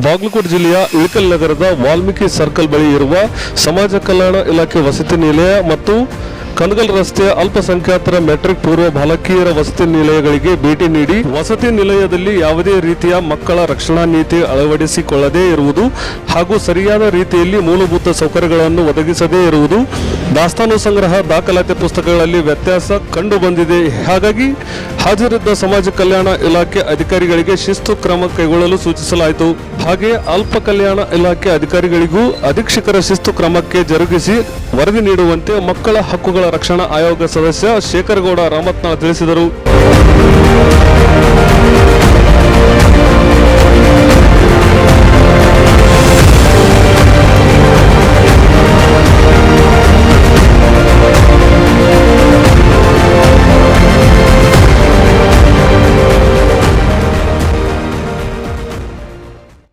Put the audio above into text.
ಬಾಗಲಕೋಟೆ ಜಿಲ್ಲೆಯ ಇಳಕಲ್ ನಗರದ ವಾಲ್ಮೀಕಿ ಸರ್ಕಲ್ ಬಳಿ ಇರುವ ಸಮಾಜ ಕಲ್ಯಾಣ ಇಲಾಖೆ ವಸತಿ ನಿಲಯ ಮತ್ತು ಕನಗಲ್ ರಸ್ತೆಯ ಅಲ್ಪಸಂಖ್ಯಾತರ ಮೆಟ್ರಿಕ್ ಪೂರ್ವ ಬಾಲಕಿಯರ ವಸತಿ ನಿಲಯಗಳಿಗೆ ಭೇಟಿ ನೀಡಿ ವಸತಿ ನಿಲಯದಲ್ಲಿ ಯಾವುದೇ ರೀತಿಯ ಮಕ್ಕಳ ರಕ್ಷಣಾ ನೀತಿ ಅಳವಡಿಸಿಕೊಳ್ಳದೇ ಇರುವುದು ಹಾಗೂ ಸರಿಯಾದ ರೀತಿಯಲ್ಲಿ ಮೂಲಭೂತ ಸೌಕರ್ಯಗಳನ್ನು ಒದಗಿಸದೇ ಇರುವುದು, ದಾಸ್ತಾನು ಸಂಗ್ರಹ, ದಾಖಲಾತಿ ಪುಸ್ತಕಗಳಲ್ಲಿ ವ್ಯತ್ಯಾಸ ಕಂಡು ಬಂದಿದೆ. ಹಾಗಾಗಿ ಹಾಜರಿದ್ದ ಸಮಾಜ ಕಲ್ಯಾಣ ಇಲಾಖೆ ಅಧಿಕಾರಿಗಳಿಗೆ ಶಿಸ್ತು ಕ್ರಮ ಕೈಗೊಳ್ಳಲು ಸೂಚಿಸಲಾಯಿತು. ಹಾಗೆ ಅಲ್ಪ ಕಲ್ಯಾಣ ಇಲಾಖೆ ಅಧಿಕಾರಿಗಳಿಗೂ ಅಧೀಕ್ಷಕರ ಶಿಸ್ತು ಕ್ರಮಕ್ಕೆ ಜರುಗಿಸಿ ವರದಿ ನೀಡುವಂತೆ ಮಕ್ಕಳ ಹಕ್ಕುಗಳ ರಕ್ಷಣಾ ಆಯೋಗ ಸದಸ್ಯ ಶೇಖರಗೌಡ ರಾಮತ್ನಾಳ್ ತಿಳಿಸಿದರು.